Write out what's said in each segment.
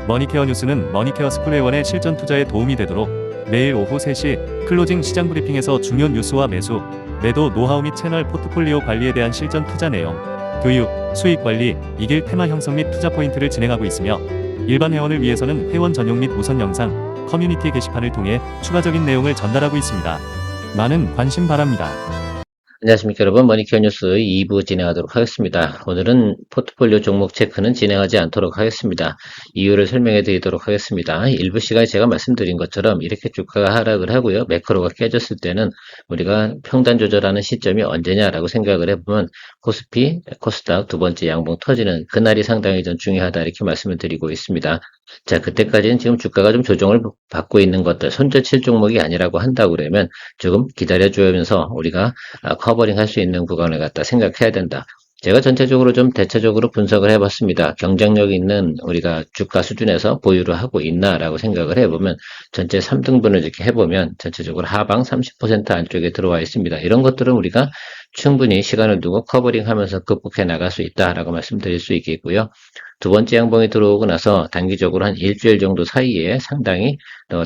머니케어 뉴스는 머니케어 스쿨회원의 실전 투자에 도움이 되도록 매일 오후 3시 클로징 시장 브리핑에서 중요 뉴스와 매수, 매도 노하우 및 채널 포트폴리오 관리에 대한 실전 투자 내용, 교육, 수익 관리, 이길 테마 형성 및 투자 포인트를 진행하고 있으며 일반 회원을 위해서는 회원 전용 및 우선 영상, 커뮤니티 게시판을 통해 추가적인 내용을 전달하고 있습니다. 많은 관심 바랍니다. 안녕하십니까 여러분, 머니케어 뉴스 2부 진행하도록 하겠습니다. 오늘은 포트폴리오 종목 체크는 진행하지 않도록 하겠습니다. 이유를 설명해 드리도록 하겠습니다. 1부 시간에 제가 말씀드린 것처럼 이렇게 주가가 하락을 하고요, 매크로가 깨졌을 때는 우리가 평단 조절하는 시점이 언제냐라고 생각을 해보면 코스피, 코스닥 두 번째 양봉 터지는 그날이 상당히 좀 중요하다, 이렇게 말씀을 드리고 있습니다. 자, 그때까지는 지금 주가가 좀 조정을 받고 있는 것들, 손절칠 종목이 아니라고 한다고 그러면 조금 기다려주면서 우리가 커버링 할 수 있는 구간을 갖다 생각해야 된다. 제가 전체적으로 좀 대체적으로 분석을 해봤습니다. 경쟁력 있는 우리가 주가 수준에서 보유를 하고 있나라고 생각을 해보면 전체 3등분을 이렇게 해보면 전체적으로 하방 30% 안쪽에 들어와 있습니다. 이런 것들은 우리가 충분히 시간을 두고 커버링 하면서 극복해 나갈 수 있다라고 말씀드릴 수 있겠고요. 두 번째 양봉이 들어오고 나서 단기적으로 한 일주일 정도 사이에 상당히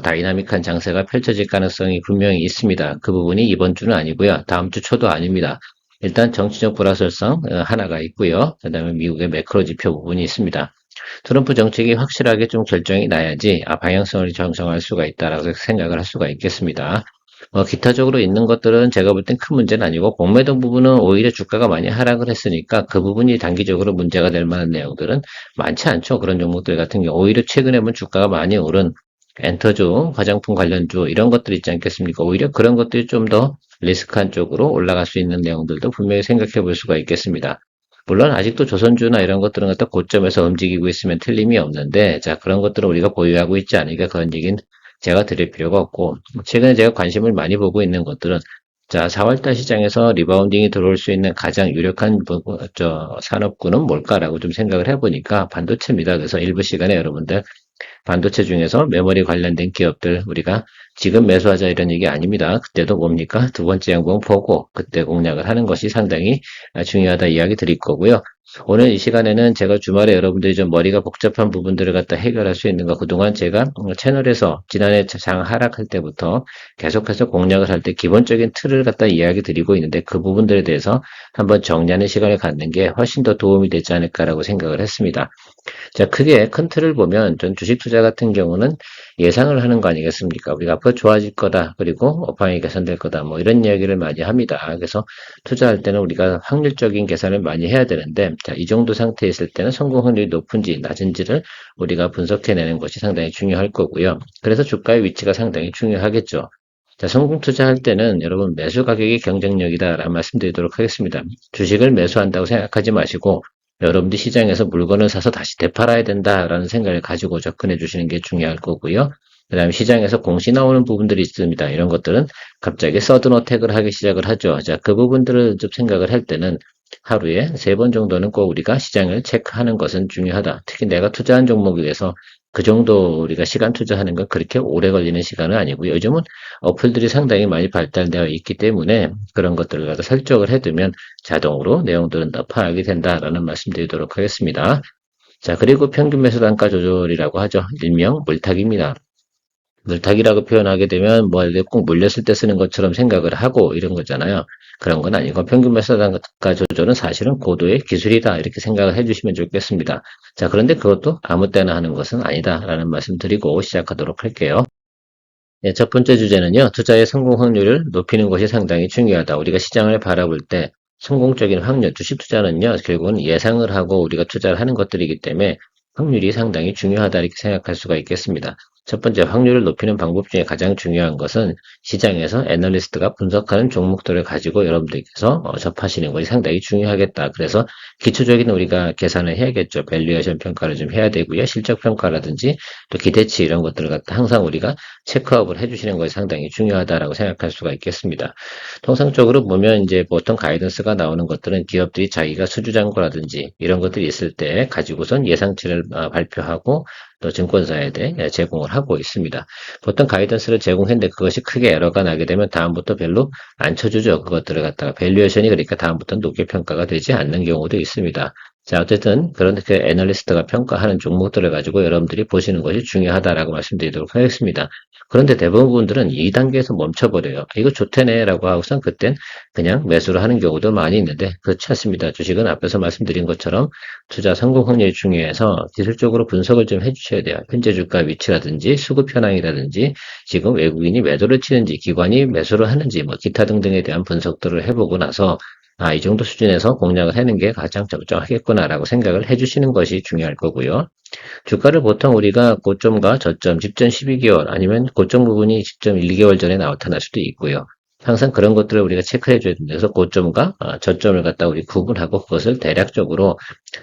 다이나믹한 장세가 펼쳐질 가능성이 분명히 있습니다. 그 부분이 이번 주는 아니고요, 다음 주 초도 아닙니다. 일단 정치적 불확실성 하나가 있고요. 그 다음에 미국의 매크로 지표 부분이 있습니다. 트럼프 정책이 확실하게 좀 결정이 나야지 방향성을 정정할 수가 있다라고 생각을 할 수가 있겠습니다. 기타적으로 있는 것들은 제가 볼 땐 큰 문제는 아니고, 공매도 부분은 오히려 주가가 많이 하락을 했으니까 그 부분이 단기적으로 문제가 될 만한 내용들은 많지 않죠. 그런 종목들 같은 경우 오히려 최근에 보면 주가가 많이 오른 엔터주, 화장품 관련주 이런 것들 있지 않겠습니까? 오히려 그런 것들이 좀 더 리스크한 쪽으로 올라갈 수 있는 내용들도 분명히 생각해 볼 수가 있겠습니다. 물론 아직도 조선주나 이런 것들은 갖다 고점에서 움직이고 있으면 틀림이 없는데, 자, 그런 것들은 우리가 보유하고 있지 않으니까 그런 얘기는 제가 드릴 필요가 없고, 최근에 제가 관심을 많이 보고 있는 것들은, 자, 4월달 시장에서 리바운딩이 들어올 수 있는 가장 유력한 산업군은 뭘까라고 좀 생각을 해보니까 반도체입니다. 그래서 일부 시간에 여러분들 반도체 중에서 메모리 관련된 기업들 우리가 지금 매수하자 이런 얘기 아닙니다. 그때도 뭡니까? 두 번째 양봉 보고 그때 공략을 하는 것이 상당히 중요하다 이야기 드릴 거고요. 오늘 이 시간에는 제가 주말에 여러분들이 좀 머리가 복잡한 부분들을 갖다 해결할 수 있는 거, 그동안 제가 채널에서 지난해 장 하락할 때부터 계속해서 공략을 할 때 기본적인 틀을 갖다 이야기 드리고 있는데, 그 부분들에 대해서 한번 정리하는 시간을 갖는 게 훨씬 더 도움이 되지 않을까라고 생각을 했습니다. 자, 크게 큰 틀을 보면 전 주식 투자 같은 경우는 예상을 하는 거 아니겠습니까? 우리가 앞으로 좋아질 거다, 그리고 업황이 개선될 거다, 뭐 이런 이야기를 많이 합니다. 그래서 투자할 때는 우리가 확률적인 계산을 많이 해야 되는데, 자, 이 정도 상태에 있을 때는 성공 확률이 높은지 낮은지를 우리가 분석해내는 것이 상당히 중요할 거고요. 그래서 주가의 위치가 상당히 중요하겠죠. 자, 성공 투자할 때는 여러분 매수 가격이 경쟁력이다라는 말씀드리도록 하겠습니다. 주식을 매수한다고 생각하지 마시고 여러분들이 시장에서 물건을 사서 다시 되팔아야 된다라는 생각을 가지고 접근해 주시는 게 중요할 거고요. 그 다음에 시장에서 공시 나오는 부분들이 있습니다. 이런 것들은 갑자기 서든 어택을 하기 시작을 하죠. 자, 그 부분들을 좀 생각을 할 때는 하루에 3번 정도는 꼭 우리가 시장을 체크하는 것은 중요하다. 특히 내가 투자한 종목에 대해서 그 정도 우리가 시간 투자하는 건 그렇게 오래 걸리는 시간은 아니고요. 요즘은 어플들이 상당히 많이 발달되어 있기 때문에 그런 것들을 갖다 설정을 해두면 자동으로 내용들은 더 파악이 된다라는 말씀드리도록 하겠습니다. 자, 그리고 평균 매수 단가 조절이라고 하죠. 일명 물타기입니다. 물타기라고 표현하게 되면 뭐 꼭 물렸을 때 쓰는 것처럼 생각을 하고 이런 거잖아요. 그런 건 아니고 평균 매수 단가 조절은 사실은 고도의 기술이다, 이렇게 생각을 해주시면 좋겠습니다. 자, 그런데 그것도 아무 때나 하는 것은 아니다라는 말씀 드리고 시작하도록 할게요. 네, 첫 번째 주제는요, 투자의 성공 확률을 높이는 것이 상당히 중요하다. 우리가 시장을 바라볼 때 성공적인 확률, 주식 투자는요, 결국은 예상을 하고 우리가 투자를 하는 것들이기 때문에 확률이 상당히 중요하다, 이렇게 생각할 수가 있겠습니다. 첫 번째, 확률을 높이는 방법 중에 가장 중요한 것은 시장에서 애널리스트가 분석하는 종목들을 가지고 여러분들께서 접하시는 것이 상당히 중요하겠다. 그래서 기초적인 우리가 계산을 해야겠죠. 밸류에이션 평가를 좀 해야 되고요. 실적 평가라든지 또 기대치 이런 것들을 갖다 항상 우리가 체크업을 해주시는 것이 상당히 중요하다라고 생각할 수가 있겠습니다. 통상적으로 보면 이제 보통 가이던스가 나오는 것들은 기업들이 자기가 수주잔고라든지 이런 것들이 있을 때 가지고선 예상치를 발표하고 또 증권사에 대해 제공을 하고 있습니다. 보통 가이던스를 제공했는데 그것이 크게 에러가 나게 되면 다음부터 별로 안 쳐주죠. 그것들을 갖다가 밸류에이션이, 그러니까 다음부터는 높게 평가가 되지 않는 경우도 있습니다. 자, 어쨌든 그렇게 애널리스트가 평가하는 종목들을 가지고 여러분들이 보시는 것이 중요하다라고 말씀드리도록 하겠습니다. 그런데 대부분들은 이 단계에서 멈춰버려요. 이거 좋대네라고 하고선 그땐 그냥 매수를 하는 경우도 많이 있는데 그렇지 않습니다. 주식은 앞에서 말씀드린 것처럼 투자 성공 확률이 중요해서 기술적으로 분석을 좀 해주셔야 돼요. 현재 주가 위치라든지 수급 현황이라든지 지금 외국인이 매도를 치는지 기관이 매수를 하는지 뭐 기타 등등에 대한 분석들을 해보고 나서 이 정도 수준에서 공략을 하는 게 가장 적정하겠구나라고 생각을 해주시는 것이 중요할 거고요. 주가를 보통 우리가 고점과 저점, 직전 12개월 아니면 고점 부분이 직전 1, 2개월 전에 나타날 수도 있고요. 항상 그런 것들을 우리가 체크해 줘야 됩니다. 그래서 고점과 저점을 갖다 우리 구분하고 그것을 대략적으로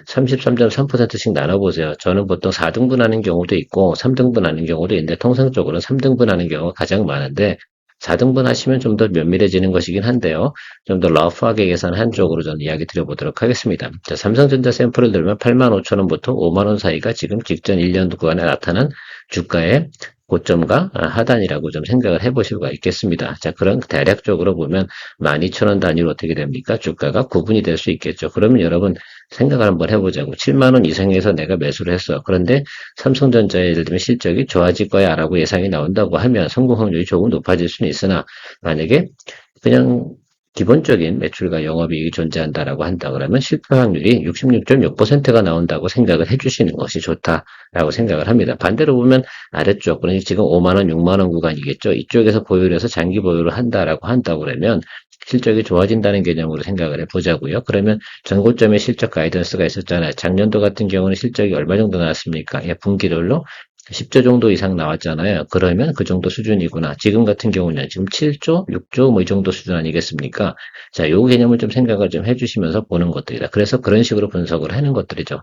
33.3%씩 나눠보세요. 저는 보통 4등분하는 경우도 있고 3등분하는 경우도 있는데 통상적으로는 3등분하는 경우가 가장 많은데 4등분 하시면 좀 더 면밀해지는 것이긴 한데요. 좀 더 러프하게 계산한 쪽으로 저는 이야기 드려보도록 하겠습니다. 자, 삼성전자 샘플을 들면 85,000원부터 50,000원 사이가 지금 직전 1년 구간에 나타난 주가의 고점과 하단이라고 좀 생각을 해보실 수가 있겠습니다. 자, 그런 대략적으로 보면 12,000원 단위로 어떻게 됩니까? 주가가 구분이 될 수 있겠죠. 그러면 여러분 생각을 한번 해보자고. 7만원 이상에서 내가 매수를 했어. 그런데 삼성전자의 예를 들면 실적이 좋아질 거야 라고 예상이 나온다고 하면 성공 확률이 조금 높아질 수는 있으나 만약에 그냥 기본적인 매출과 영업이익이 존재한다라고 한다 그러면 실패 확률이 66.6%가 나온다고 생각을 해주시는 것이 좋다라고 생각을 합니다. 반대로 보면 아래쪽, 그러니 지금 5만 원, 6만 원 구간이겠죠. 이쪽에서 보유를 해서 장기 보유를 한다고 그러면 실적이 좋아진다는 개념으로 생각을 해보자고요. 그러면 전고점에 실적 가이던스가 있었잖아요. 작년도 같은 경우는 실적이 얼마 정도 나왔습니까? 예, 분기별로 10조 정도 이상 나왔잖아요. 그러면 그 정도 수준이구나. 지금 같은 경우는 지금 7조, 6조 뭐 이 정도 수준 아니겠습니까? 자, 요 개념을 좀 생각을 좀 해주시면서 보는 것들이다. 그래서 그런 식으로 분석을 하는 것들이죠.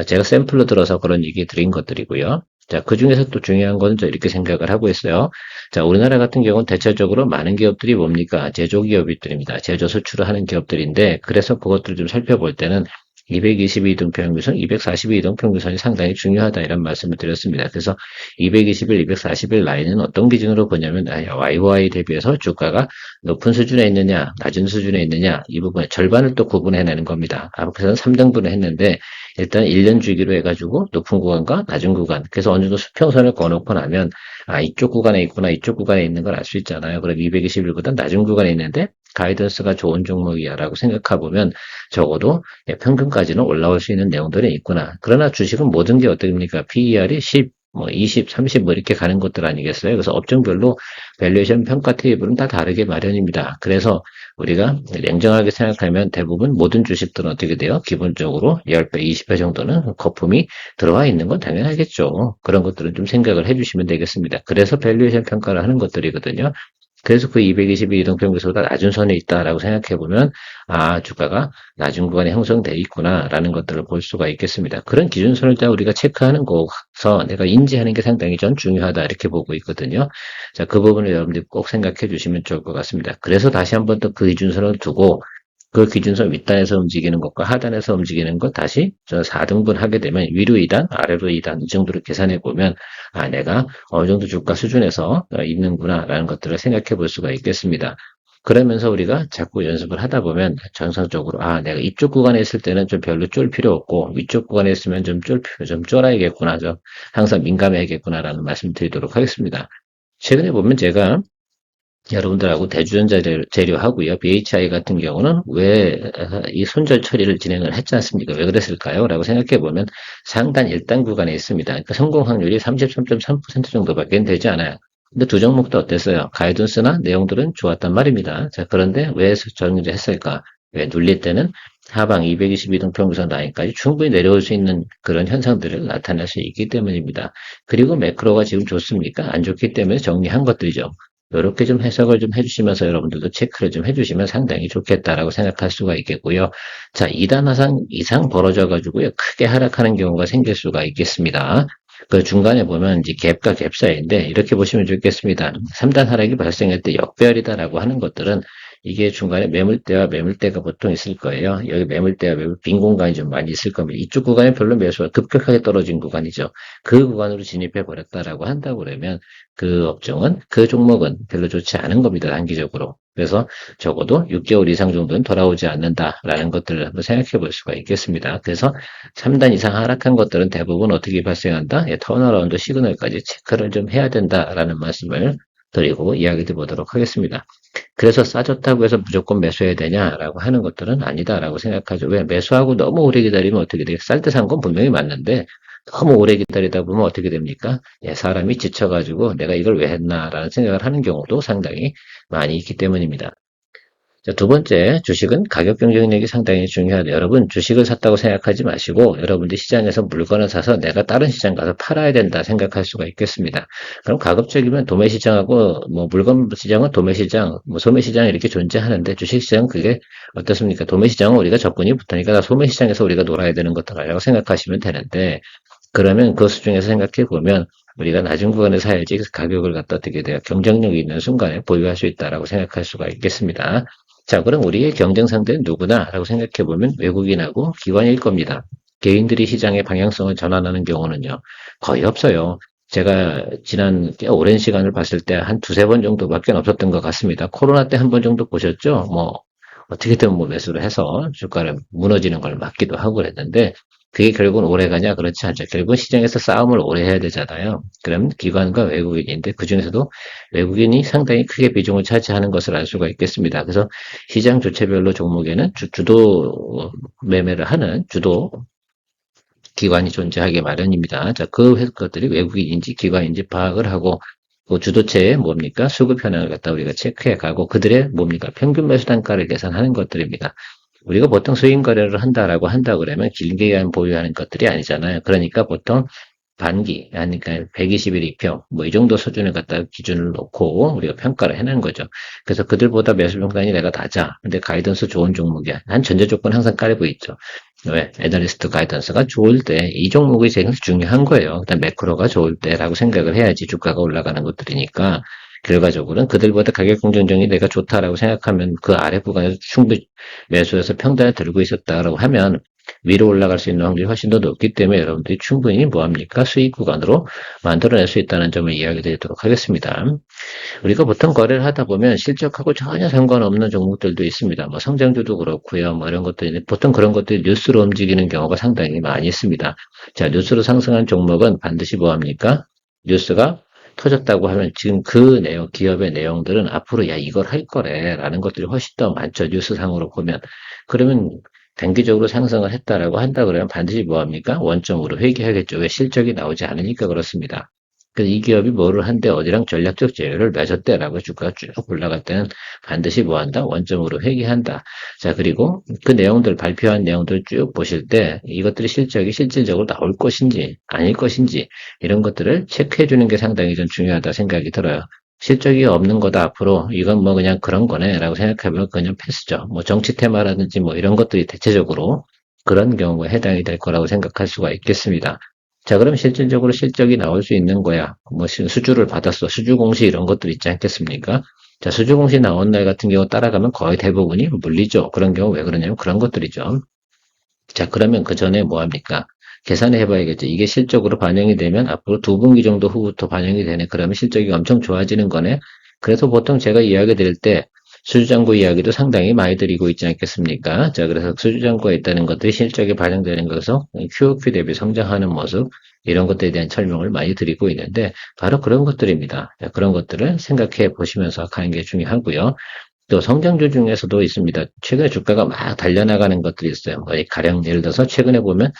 제가 샘플로 들어서 그런 얘기 드린 것들이고요. 자, 그 중에서 또 중요한 거는 저 이렇게 생각을 하고 있어요. 자, 우리나라 같은 경우는 대체적으로 많은 기업들이 뭡니까? 제조기업들입니다. 제조 수출을 하는 기업들인데, 그래서 그것들을 좀 살펴볼 때는 222등 평균선, 242등 평균선이 상당히 중요하다 이런 말씀을 드렸습니다. 그래서 221, 241 라인은 어떤 기준으로 보냐면 YY 대비해서 주가가 높은 수준에 있느냐, 낮은 수준에 있느냐 이 부분에 절반을 또 구분해내는 겁니다. 앞에서는 3등분을 했는데 일단 1년 주기로 해가지고 높은 구간과 낮은 구간 그래서 어느 정도 수평선을 그어놓고 나면 이쪽 구간에 있구나 이쪽 구간에 있는 걸 알 수 있잖아요. 그럼 221보다 낮은 구간에 있는데 가이던스가 좋은 종목이야 라고 생각해보면 적어도 평균까지는 올라올 수 있는 내용들이 있구나. 그러나 주식은 모든 게 어떻습니까? PER이 10, 뭐 20, 30 뭐 이렇게 가는 것들 아니겠어요? 그래서 업종별로 밸류에이션 평가 테이블은 다 다르게 마련입니다. 그래서 우리가 냉정하게 생각하면 대부분 모든 주식들은 어떻게 돼요? 기본적으로 10배, 20배 정도는 거품이 들어와 있는 건 당연하겠죠. 그런 것들은 좀 생각을 해주시면 되겠습니다. 그래서 밸류에이션 평가를 하는 것들이거든요. 그래서 그 222 이동평균선보다 낮은 선에 있다라고 생각해보면 주가가 낮은 구간에 형성되어 있구나라는 것들을 볼 수가 있겠습니다. 그런 기준선을 다 우리가 체크하는 거서 내가 인지하는 게 상당히 전 중요하다 이렇게 보고 있거든요. 자, 그 부분을 여러분들이 꼭 생각해 주시면 좋을 것 같습니다. 그래서 다시 한번 또 그 기준선을 두고 그 기준선 윗단에서 움직이는 것과 하단에서 움직이는 것 다시 4등분 하게 되면 위로 2단, 아래로 2단 이 정도로 계산해 보면 내가 어느 정도 주가 수준에서 있는구나라는 것들을 생각해 볼 수가 있겠습니다. 그러면서 우리가 자꾸 연습을 하다 보면 정상적으로 내가 이쪽 구간에 있을 때는 좀 별로 쫄 필요 없고 위쪽 구간에 있으면 좀 쫄아야겠구나, 좀 항상 민감해야겠구나라는 말씀 드리도록 하겠습니다. 최근에 보면 제가 여러분들하고 대주전자 재료하고요. BHI 같은 경우는 왜 이 손절 처리를 진행을 했지 않습니까? 왜 그랬을까요? 라고 생각해 보면 상단 1단 구간에 있습니다. 그러니까 성공 확률이 33.3% 정도밖에 되지 않아요. 근데 두 종목도 어땠어요? 가이던스나 내용들은 좋았단 말입니다. 자, 그런데 왜 정리를 했을까? 왜 눌릴 때는 하방 222등 평균선 라인까지 충분히 내려올 수 있는 그런 현상들을 나타낼 수 있기 때문입니다. 그리고 매크로가 지금 좋습니까? 안 좋기 때문에 정리한 것들이죠. 이렇게 좀 해석을 좀 해주시면서 여러분들도 체크를 좀 해주시면 상당히 좋겠다라고 생각할 수가 있겠고요. 자, 2단 하상 이상 벌어져가지고요. 크게 하락하는 경우가 생길 수가 있겠습니다. 그 중간에 보면 이제 갭과 갭 사이인데 이렇게 보시면 좋겠습니다. 3단 하락이 발생할 때 역배열이다라고 하는 것들은 이게 중간에 매물대와 매물대가 보통 있을 거예요. 여기 매물대와 빈 공간이 좀 많이 있을 겁니다. 이쪽 구간에 별로 매수가 급격하게 떨어진 구간이죠. 그 구간으로 진입해 버렸다라고 한다고 그러면 그 업종은, 그 종목은 별로 좋지 않은 겁니다. 단기적으로. 그래서 적어도 6개월 이상 정도는 돌아오지 않는다라는 것들을 한번 생각해 볼 수가 있겠습니다. 그래서 3단 이상 하락한 것들은 대부분 어떻게 발생한다? 예, 턴어라운드 시그널까지 체크를 좀 해야 된다라는 말씀을 드리고 이야기 드리도록 하겠습니다. 그래서 싸졌다고 해서 무조건 매수해야 되냐라고 하는 것들은 아니다라고 생각하죠. 왜? 매수하고 너무 오래 기다리면 어떻게 돼요? 쌀 때 산 건 분명히 맞는데 너무 오래 기다리다 보면 어떻게 됩니까? 예, 사람이 지쳐가지고 내가 이걸 왜 했나라는 생각을 하는 경우도 상당히 많이 있기 때문입니다. 자, 두 번째, 주식은 가격 경쟁력이 상당히 중요하다. 여러분, 주식을 샀다고 생각하지 마시고, 여러분들이 시장에서 물건을 사서 내가 다른 시장 가서 팔아야 된다 생각할 수가 있겠습니다. 그럼 가급적이면 도매 시장하고, 뭐, 물건 시장은 도매 시장, 뭐, 소매 시장 이렇게 존재하는데, 주식 시장은 그게 어떻습니까? 도매 시장은 우리가 접근이 붙으니까 소매 시장에서 우리가 놀아야 되는 것들이라고 생각하시면 되는데, 그러면 그 수중에서 생각해 보면, 우리가 낮은 구간에 사야지 가격을 갖다 어떻게 돼요? 경쟁력이 있는 순간에 보유할 수 있다라고 생각할 수가 있겠습니다. 자, 그럼 우리의 경쟁 상대는 누구나라고 생각해 보면 외국인하고 기관일 겁니다. 개인들이 시장의 방향성을 전환하는 경우는요, 거의 없어요. 제가 지난 꽤 오랜 시간을 봤을 때 한 두세 번 정도밖에 없었던 것 같습니다. 코로나 때 한 번 정도 보셨죠? 뭐, 어떻게든 뭐 매수를 해서 주가를 무너지는 걸 막기도 하고 그랬는데, 그게 결국은 오래 가냐? 그렇지 않죠. 결국은 시장에서 싸움을 오래 해야 되잖아요. 그럼 기관과 외국인인데, 그 중에서도 외국인이 상당히 크게 비중을 차지하는 것을 알 수가 있겠습니다. 그래서 시장 주체별로 종목에는 주도 매매를 하는 주도 기관이 존재하게 마련입니다. 자, 것들이 외국인인지 기관인지 파악을 하고 그 주도체의 뭡니까? 수급 현황을 갖다 우리가 체크해 가고 그들의 뭡니까? 평균 매수 단가를 계산하는 것들입니다. 우리가 보통 수익 거래를 한다라고 한다 그러면 길게 보유하는 것들이 아니잖아요. 그러니까 보통 반기, 그러니까 120일 이평, 뭐 이 정도 수준을 갖다 기준을 놓고 우리가 평가를 해낸 거죠. 그래서 그들보다 매수 평단이 내가 낮아. 근데 가이던스 좋은 종목이야. 한 전제 조건 항상 깔고 있죠. 왜? 애널리스트 가이던스가 좋을 때 이 종목이 제일 중요한 거예요. 그다음 매크로가 좋을 때라고 생각을 해야지 주가가 올라가는 것들이니까 결과적으로는 그들보다 가격 공정성이 내가 좋다라고 생각하면 그 아래 구간에서 충분히 매수해서 평단을 들고 있었다라고 하면 위로 올라갈 수 있는 확률이 훨씬 더 높기 때문에 여러분들이 충분히 뭐합니까? 수익 구간으로 만들어낼 수 있다는 점을 이야기 드리도록 하겠습니다. 우리가 보통 거래를 하다 보면 실적하고 전혀 상관없는 종목들도 있습니다. 뭐 성장주도 그렇고요. 뭐 이런 것들이 보통 그런 것들이 뉴스로 움직이는 경우가 상당히 많이 있습니다. 자, 뉴스로 상승한 종목은 반드시 뭐합니까? 뉴스가 터졌다고 하면 지금 그 내용, 기업의 내용들은 앞으로 야, 이걸 할 거래 라는 것들이 훨씬 더 많죠. 뉴스상으로 보면. 그러면 단기적으로 상승을 했다라고 한다 그러면 반드시 뭐합니까? 원점으로 회귀하겠죠. 왜 실적이 나오지 않으니까 그렇습니다. 그래서 이 기업이 뭐를 한데 어디랑 전략적 제휴를 맺었대라고 주가가 쭉 올라갈 때는 반드시 뭐한다? 원점으로 회귀한다. 자, 그리고 그 내용들, 발표한 내용들 쭉 보실 때 이것들이 실적이 실질적으로 나올 것인지 아닐 것인지 이런 것들을 체크해 주는 게 상당히 좀 중요하다 생각이 들어요. 실적이 없는 거다 앞으로 이건 뭐 그냥 그런 거네 라고 생각하면 그냥 패스죠. 뭐 정치 테마라든지 뭐 이런 것들이 대체적으로 그런 경우에 해당이 될 거라고 생각할 수가 있겠습니다. 자, 그럼 실질적으로 실적이 나올 수 있는 거야. 뭐 수주를 받았어. 수주 공시 이런 것들 있지 않겠습니까? 자, 수주 공시 나온 날 같은 경우 따라가면 거의 대부분이 물리죠. 그런 경우 왜 그러냐면 그런 것들이죠. 자, 그러면 그 전에 뭐 합니까? 계산을 해봐야겠죠. 이게 실적으로 반영이 되면 앞으로 두 분기 정도 후부터 반영이 되네. 그러면 실적이 엄청 좋아지는 거네. 그래서 보통 제가 이야기 드릴 때 수주장고 이야기도 상당히 많이 드리고 있지 않겠습니까? 자, 그래서 수주장고에 있다는 것들이 실적에 반영되는 것에서 QOQ 대비 성장하는 모습, 이런 것들에 대한 설명을 많이 드리고 있는데, 바로 그런 것들입니다. 자, 그런 것들을 생각해 보시면서 가는 게 중요하고요. 또 성장주 중에서도 있습니다. 최근에 주가가 막 달려나가는 것들이 있어요. 뭐 가령 예를 들어서 최근에 보면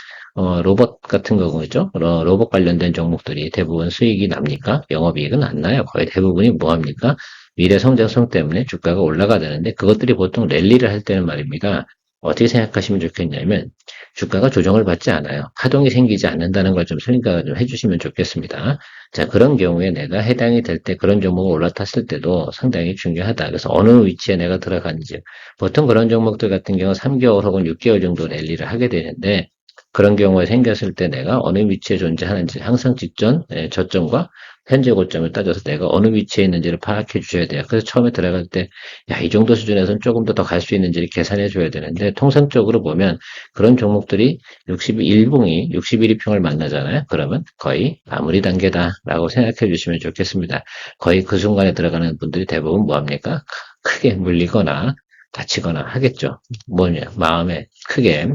로봇 같은 거죠. 로봇 관련된 종목들이 대부분 수익이 납니까? 영업이익은 안 나요. 거의 대부분이 뭐합니까? 미래 성장성 때문에 주가가 올라가다는데 그것들이 보통 랠리를 할 때는 말입니다. 어떻게 생각하시면 좋겠냐면 주가가 조정을 받지 않아요. 하동이 생기지 않는다는 걸 좀 생각을 좀 해주시면 좋겠습니다. 자, 그런 경우에 내가 해당이 될 때 그런 종목을 올라탔을 때도 상당히 중요하다. 그래서 어느 위치에 내가 들어가는지. 보통 그런 종목들 같은 경우 3개월 혹은 6개월 정도 랠리를 하게 되는데 그런 경우에 생겼을 때 내가 어느 위치에 존재하는지 항상 직전 저점과 현재 고점을 따져서 내가 어느 위치에 있는지를 파악해 주셔야 돼요. 그래서 처음에 들어갈 때, 야, 이 정도 수준에서는 조금 더 갈 수 있는지를 계산해 줘야 되는데, 통상적으로 보면 그런 종목들이 61봉이 61위평을 만나잖아요. 그러면 거의 마무리 단계다라고 생각해 주시면 좋겠습니다. 거의 그 순간에 들어가는 분들이 대부분 뭐합니까? 크게 물리거나 다치거나 하겠죠. 뭐냐, 마음에 크게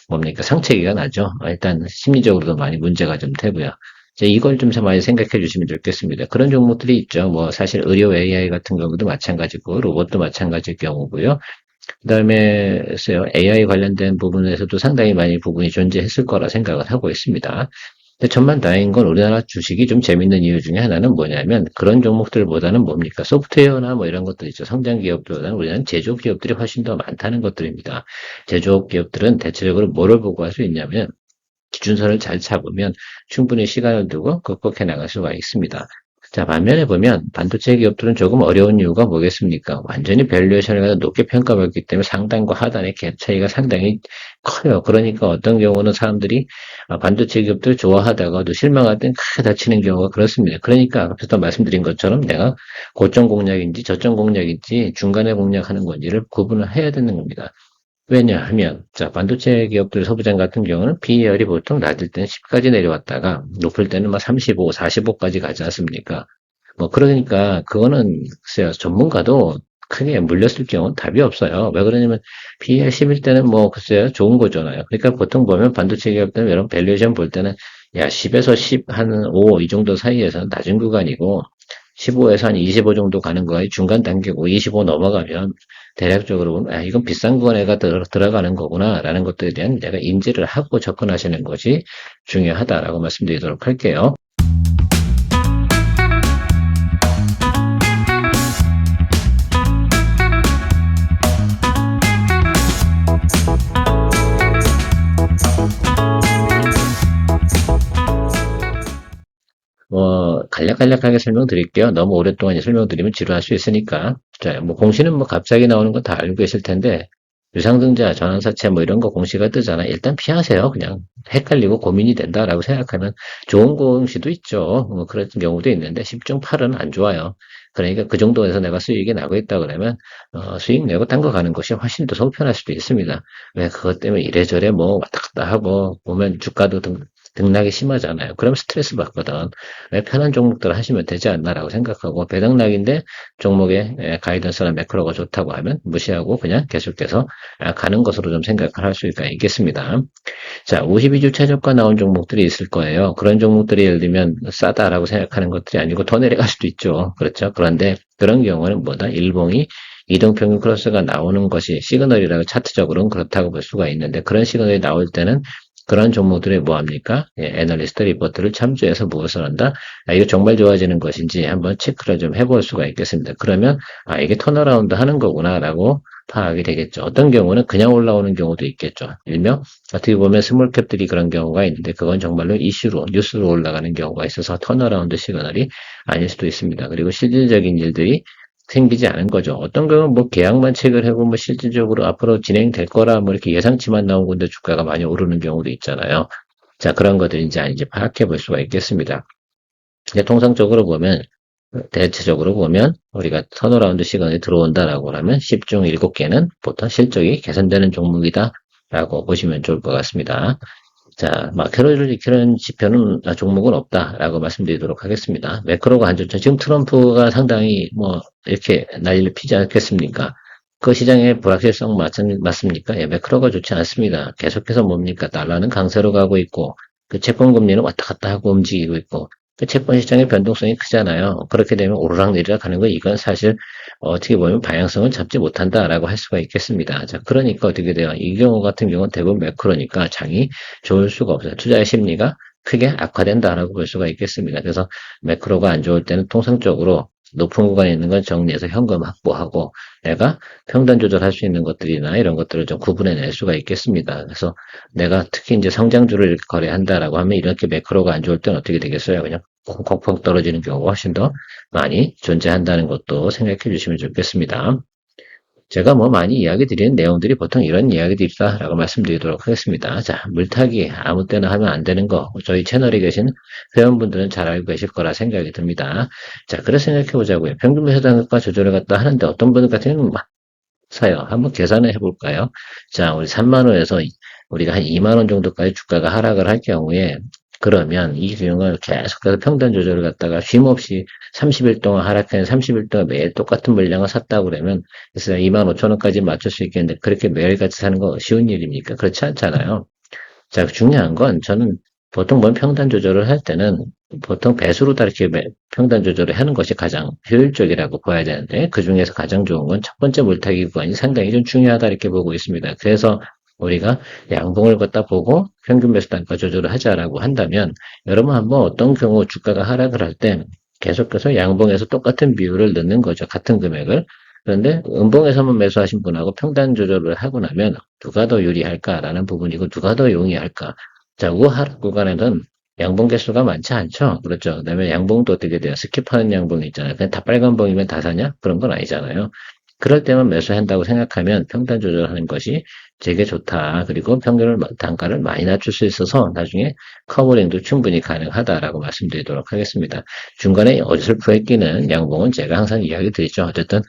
뭡니까? 상처기가 나죠. 일단 심리적으로도 많이 문제가 좀 되고요. 이제 이걸 좀 많이 생각해 주시면 좋겠습니다. 그런 종목들이 있죠. 뭐 사실 의료 AI 같은 경우도 마찬가지고 로봇도 마찬가지일 경우고요. 그다음에 글쎄요, AI 관련된 부분에서도 상당히 많이 부분이 존재했을 거라 생각을 하고 있습니다. 근데 천만다행인 건 우리나라 주식이 좀 재밌는 이유 중에 하나는 뭐냐면 그런 종목들보다는 뭡니까? 소프트웨어나 뭐 이런 것들 있죠. 성장 기업들보다는 우리나라는 제조업 기업들이 훨씬 더 많다는 것들입니다. 제조업 기업들은 대체적으로 뭐를 보고 할 수 있냐면 기준선을 잘 잡으면 충분히 시간을 두고 극복해 나갈 수가 있습니다. 자, 반면에 보면 반도체 기업들은 조금 어려운 이유가 뭐겠습니까? 완전히 밸류에이션을 갖다 높게 평가받기 때문에 상단과 하단의 갭 차이가 상당히 커요. 그러니까 어떤 경우는 사람들이 반도체 기업들 좋아하다가도 실망할 땐 크게 다치는 경우가 그렇습니다. 그러니까 앞서도 말씀드린 것처럼 내가 고점 공략인지 저점 공략인지 중간에 공략하는 건지를 구분을 해야 되는 겁니다. 왜냐하면, 자, 반도체 기업들 소부장 같은 경우는 PER이 보통 낮을 때는 10까지 내려왔다가 높을 때는 막 35, 45까지 가지 않습니까? 뭐, 그러니까, 그거는, 글쎄요, 전문가도 크게 물렸을 경우는 답이 없어요. 왜 그러냐면, PER 10일 때는 뭐, 글쎄요, 좋은 거잖아요. 그러니까 보통 보면 반도체 기업들은 여러분 밸류에이션 볼 때는, 야, 10에서 10, 한 5, 이 정도 사이에서는 낮은 구간이고, 15에서 한 25 정도 가는 거가 중간 단계고 25 넘어가면 대략적으로 보면 아, 이건 비싼 구간에가 들어가는 거구나 라는 것들에 대한 내가 인지를 하고 접근하시는 것이 중요하다라고 말씀드리도록 할게요. 간략간략하게 설명드릴게요. 너무 오랫동안 설명드리면 지루할 수 있으니까. 자, 뭐 공시는 뭐 갑자기 나오는 건 다 알고 계실 텐데 유상증자, 전환사채 뭐 이런 거 공시가 뜨잖아. 일단 피하세요. 그냥 헷갈리고 고민이 된다라고 생각하면 좋은 공시도 있죠. 뭐 그런 경우도 있는데 10중 8은 안 좋아요. 그러니까 그 정도에서 내가 수익이 나고 있다 그러면 수익 내고 딴 거 가는 것이 훨씬 더 속편할 수도 있습니다. 왜 그것 때문에 이래저래 뭐 왔다 갔다 하고 보면 주가도 등락이 심하잖아요. 그럼 스트레스 받거든. 왜 편한 종목들 하시면 되지 않나라고 생각하고 배당락인데 종목의 가이던스나 매크로가 좋다고 하면 무시하고 그냥 계속해서 가는 것으로 좀 생각을 할 수가 있겠습니다. 자, 52주 최저가 나온 종목들이 있을 거예요. 그런 종목들이 예를 들면 싸다라고 생각하는 것들이 아니고 더 내려갈 수도 있죠. 그렇죠. 그런데 그런 경우는 뭐다? 일봉이 이동평균 크로스가 나오는 것이 시그널이라고 차트적으로는 그렇다고 볼 수가 있는데 그런 시그널이 나올 때는 그런 종목들이 뭐합니까? 애널리스트 리포트를 참조해서 무엇을 한다? 이거 정말 좋아지는 것인지 한번 체크를 좀 해볼 수가 있겠습니다. 그러면 이게 턴어라운드 하는 거구나라고 파악이 되겠죠. 어떤 경우는 그냥 올라오는 경우도 있겠죠. 일명 어떻게 보면 스몰캡들이 그런 경우가 있는데 그건 정말로 이슈로 뉴스로 올라가는 경우가 있어서 턴어라운드 시그널이 아닐 수도 있습니다. 그리고 실질적인 일들이 생기지 않은 거죠. 어떤 경우는 뭐 계약만 체결하고 뭐 실질적으로 앞으로 진행될 거라 뭐 이렇게 예상치만 나온 건데 주가가 많이 오르는 경우도 있잖아요. 자, 그런 것들인지 아닌지 파악해 볼 수가 있겠습니다. 이제 통상적으로 보면 대체적으로 보면 우리가 턴어라운드 시간이 들어온다라고 하면 10중 7개는 보통 실적이 개선되는 종목이다라고 보시면 좋을 것 같습니다. 자, 마크로를 지키는 지표는 종목은 없다라고 말씀드리도록 하겠습니다. 매크로가 안 좋죠. 지금 트럼프가 상당히 뭐 이렇게 난리를 피지 않겠습니까? 그 시장의 불확실성 맞습니까? 예, 매크로가 좋지 않습니다. 계속해서 뭡니까? 달러는 강세로 가고 있고 그 채권 금리는 왔다 갔다 하고 움직이고 있고 그 채권 시장의 변동성이 크잖아요. 그렇게 되면 오르락내리락 하는 거 이건 사실 어떻게 보면 방향성을 잡지 못한다라고 할 수가 있겠습니다. 자, 그러니까 어떻게 돼요? 이 경우 같은 경우는 대부분 매크로니까 장이 좋을 수가 없어요. 투자의 심리가 크게 악화된다라고 볼 수가 있겠습니다. 그래서 매크로가 안 좋을 때는 통상적으로 높은 구간에 있는 건 정리해서 현금 확보하고 내가 평단 조절할 수 있는 것들이나 이런 것들을 좀 구분해낼 수가 있겠습니다. 그래서 내가 특히 이제 성장주를 이렇게 거래한다라고 하면 이렇게 매크로가 안 좋을 때는 어떻게 되겠어요? 그냥 콩콩 떨어지는 경우가 훨씬 더 많이 존재한다는 것도 생각해 주시면 좋겠습니다. 제가 뭐 많이 이야기 드리는 내용들이 보통 이런 이야기들이다라고 말씀드리도록 하겠습니다. 자, 물타기 아무 때나 하면 안 되는 거 저희 채널에 계신 회원분들은 잘 알고 계실 거라 생각이 듭니다. 자, 그래서 생각해 보자고요. 평균 매수 단가 조절을 갖다 하는데 어떤 분들 같은 경우는 사요. 한번 계산을 해볼까요? 자, 우리 3만 원에서 우리가 한 2만 원 정도까지 주가가 하락을 할 경우에 그러면 이 비용을 계속해서 평단 조절을 갖다가 쉼없이 30일 동안 하락한 30일 동안 매일 똑같은 물량을 샀다고 그러면 그래서 2만 5천 원까지 맞출 수 있겠는데 그렇게 매일같이 사는 거 쉬운 일입니까? 그렇지 않잖아요. 자, 중요한 건 저는 보통 뭔 평단 조절을 할 때는 보통 배수로 다 이렇게 평단 조절을 하는 것이 가장 효율적이라고 봐야 되는데 그 중에서 가장 좋은 건 첫 번째 물타기 구간이 상당히 좀 중요하다 이렇게 보고 있습니다. 그래서 우리가 양봉을 갖다 보고 평균 매수 단가 조절을 하자라고 한다면 여러분 한번 어떤 경우 주가가 하락을 할 때 계속해서 양봉에서 똑같은 비율을 넣는 거죠. 같은 금액을. 그런데 음봉에서만 매수하신 분하고 평단 조절을 하고 나면 누가 더 유리할까라는 부분이고 누가 더 용이할까. 자, 우하락 구간에는 양봉 개수가 많지 않죠. 그렇죠. 그다음에 양봉도 어떻게 돼요? 스킵하는 양봉이 있잖아요. 그냥 다 빨간 봉이면 다 사냐? 그런 건 아니잖아요. 그럴 때만 매수한다고 생각하면 평단 조절하는 것이 되게 좋다. 그리고 평균을 단가를 많이 낮출 수 있어서 나중에 커버링도 충분히 가능하다라고 말씀드리도록 하겠습니다. 중간에 어설프게 끼는 양봉은 제가 항상 이야기 드리죠. 어쨌든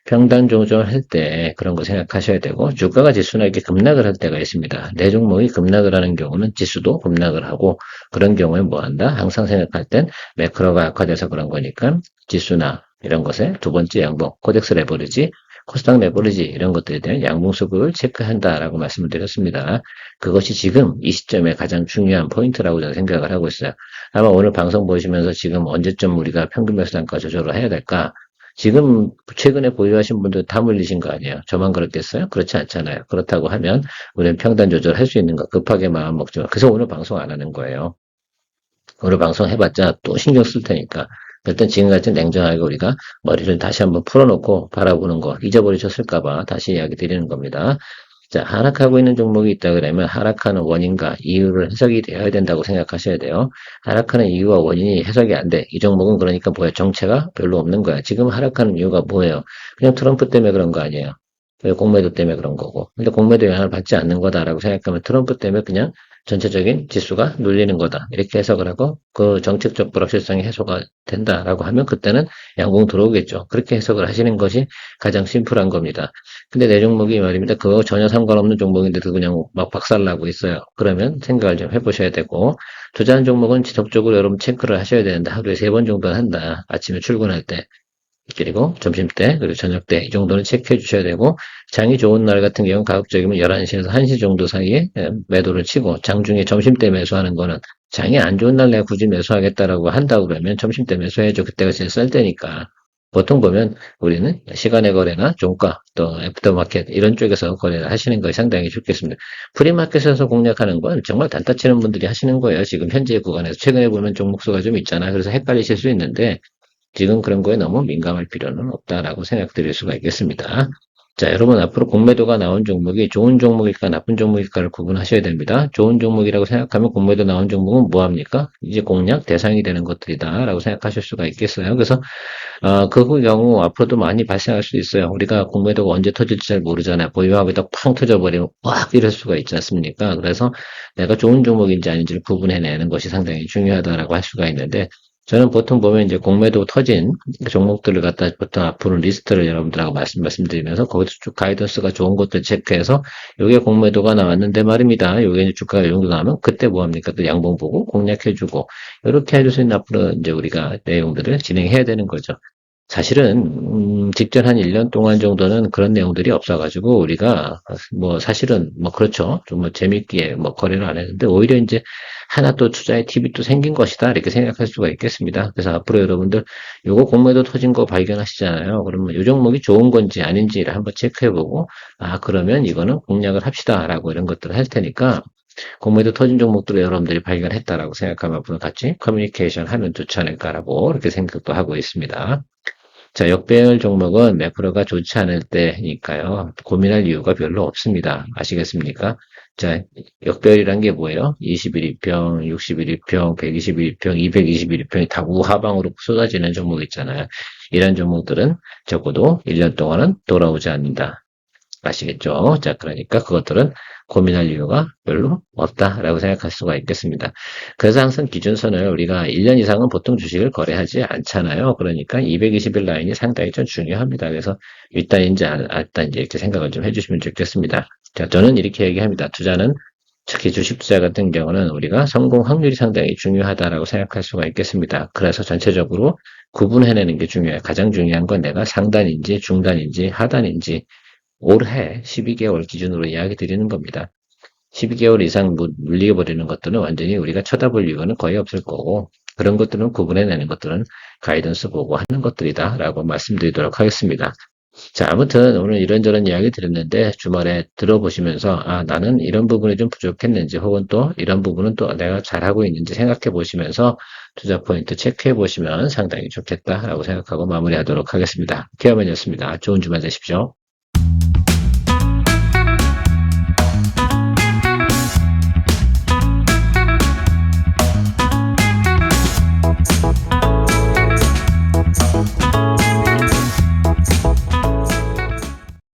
평단 조절할 때 그런 거 생각하셔야 되고 주가가 지수나 이렇게 급락을 할 때가 있습니다. 내 종목이 급락을 하는 경우는 지수도 급락을 하고 그런 경우에 뭐 한다? 항상 생각할 땐 매크로가 악화돼서 그런 거니까 지수나 이런 것에 두 번째 양봉, 코덱스 레버리지, 코스닥 레버리지 이런 것들에 대한 양봉 수급을 체크한다라고 말씀을 드렸습니다. 그것이 지금 이 시점에 가장 중요한 포인트라고 저는 생각을 하고 있어요. 아마 오늘 방송 보시면서 지금 언제쯤 우리가 평균 매수 단가 조절을 해야 될까? 지금 최근에 보유하신 분들 다 물리신 거 아니에요? 저만 그렇겠어요? 그렇지 않잖아요. 그렇다고 하면 우리는 평단 조절할 수 있는 거 급하게 마음 먹지 마. 그래서 오늘 방송 안 하는 거예요. 오늘 방송 해봤자 또 신경 쓸 테니까. 일단 지금같이 냉정하게 우리가 머리를 다시 한번 풀어놓고 바라보는 거 잊어버리셨을까봐 다시 이야기 드리는 겁니다. 자, 하락하고 있는 종목이 있다 그러면 하락하는 원인과 이유를 해석이 되어야 된다고 생각하셔야 돼요. 하락하는 이유와 원인이 해석이 안 돼. 이 종목은 그러니까 뭐야? 정체가 별로 없는 거야. 지금 하락하는 이유가 뭐예요? 그냥 트럼프 때문에 그런 거 아니에요. 공매도 때문에 그런 거고. 근데 공매도 영향을 받지 않는 거다라고 생각하면 트럼프 때문에 그냥 전체적인 지수가 눌리는 거다. 이렇게 해석을 하고 그 정책적 불확실성이 해소가 된다라고 하면 그때는 양봉 들어오겠죠. 그렇게 해석을 하시는 것이 가장 심플한 겁니다. 근데 내 종목이 말입니다. 그거 전혀 상관없는 종목인데도 그냥 막 박살나고 있어요. 그러면 생각을 좀 해보셔야 되고 투자한 종목은 지속적으로 여러분 체크를 하셔야 되는데 하루에 3번 정도는 한다. 아침에 출근할 때 그리고 점심때, 그리고 저녁때 이 정도는 체크해 주셔야 되고 장이 좋은 날 같은 경우는 가급적이면 11시에서 1시 정도 사이에 매도를 치고 장중에 점심때 매수하는 거는 장이 안 좋은 날 내가 굳이 매수하겠다라고 한다고 그러면 점심때 매수해야죠. 그때가 제일 쌀 때니까. 보통 보면 우리는 시간의 거래나 종가 또 애프터마켓 이런 쪽에서 거래를 하시는 것이 상당히 좋겠습니다. 프리마켓에서 공략하는 건 정말 단타 치는 분들이 하시는 거예요. 지금 현재 구간에서 최근에 보면 종목수가 좀 있잖아요. 그래서 헷갈리실 수 있는데 지금 그런 거에 너무 민감할 필요는 없다라고 생각드릴 수가 있겠습니다. 자, 여러분 앞으로 공매도가 나온 종목이 좋은 종목일까 나쁜 종목일까를 구분하셔야 됩니다. 좋은 종목이라고 생각하면 공매도 나온 종목은 뭐합니까? 이제 공략 대상이 되는 것들이다라고 생각하실 수가 있겠어요. 그래서 그 경우 앞으로도 많이 발생할 수 있어요. 우리가 공매도가 언제 터질지 잘 모르잖아요. 보유하고 있다가 팡 터져버리면 꽉 이럴 수가 있지 않습니까? 그래서 내가 좋은 종목인지 아닌지를 구분해내는 것이 상당히 중요하다라고 할 수가 있는데 저는 보통 보면 이제 공매도 터진 종목들을 갖다 보통 앞으로 리스트를 여러분들하고 말씀드리면서 거기서 쭉 가이던스가 좋은 것들 체크해서 요게 공매도가 나왔는데 말입니다. 요게 이제 주가가 이 정도 나오면 그때 뭐 합니까? 또 양봉 보고 공략해주고 이렇게 해줄 수 있는 앞으로 이제 우리가 내용들을 진행해야 되는 거죠. 사실은 직전 한 1년 동안 정도는 그런 내용들이 없어가지고 우리가 뭐 사실은 뭐 그렇죠. 좀 뭐 재밌게 뭐 거래를 안 했는데 오히려 이제 하나 또 투자의 팁이 또 생긴 것이다 이렇게 생각할 수가 있겠습니다. 그래서 앞으로 여러분들 요거 공매도 터진 거 발견하시잖아요. 그러면 요 종목이 좋은 건지 아닌지를 한번 체크해보고 그러면 이거는 공략을 합시다라고 이런 것들을 할 테니까 공매도 터진 종목들을 여러분들이 발견했다라고 생각하면 앞으로 같이 커뮤니케이션 하면 좋지 않을까라고 이렇게 생각도 하고 있습니다. 자, 역배열 종목은 매크로가 좋지 않을 때니까요. 고민할 이유가 별로 없습니다. 아시겠습니까? 자, 역배열이란 게 뭐예요? 21일평, 61일평, 121일평, 221일평이 다 우하방으로 쏟아지는 종목 있잖아요. 이런 종목들은 적어도 1년 동안은 돌아오지 않는다. 아시겠죠? 자, 그러니까 그것들은 고민할 이유가 별로 없다라고 생각할 수가 있겠습니다. 그래서 항상 기준선을 우리가 1년 이상은 보통 주식을 거래하지 않잖아요. 그러니까 220일 라인이 상당히 좀 중요합니다. 그래서 윗단인지 앞단인지 이렇게 생각을 좀 해주시면 좋겠습니다. 자, 저는 이렇게 얘기합니다. 투자는 특히 주식 투자 같은 경우는 우리가 성공 확률이 상당히 중요하다라고 생각할 수가 있겠습니다. 그래서 전체적으로 구분해내는 게 중요해요. 가장 중요한 건 내가 상단인지 중단인지 하단인지 올해 12개월 기준으로 이야기 드리는 겁니다. 12개월 이상 물리버리는 것들은 완전히 우리가 쳐다볼 이유는 거의 없을 거고, 그런 것들은 구분해내는 것들은 가이던스 보고 하는 것들이다 라고 말씀드리도록 하겠습니다. 자, 아무튼 오늘 이런저런 이야기 드렸는데 주말에 들어보시면서 나는 이런 부분이 좀 부족했는지 혹은 또 이런 부분은 또 내가 잘하고 있는지 생각해 보시면서 투자 포인트 체크해 보시면 상당히 좋겠다라고 생각하고 마무리하도록 하겠습니다. 케어맨이었습니다. 좋은 주말 되십시오.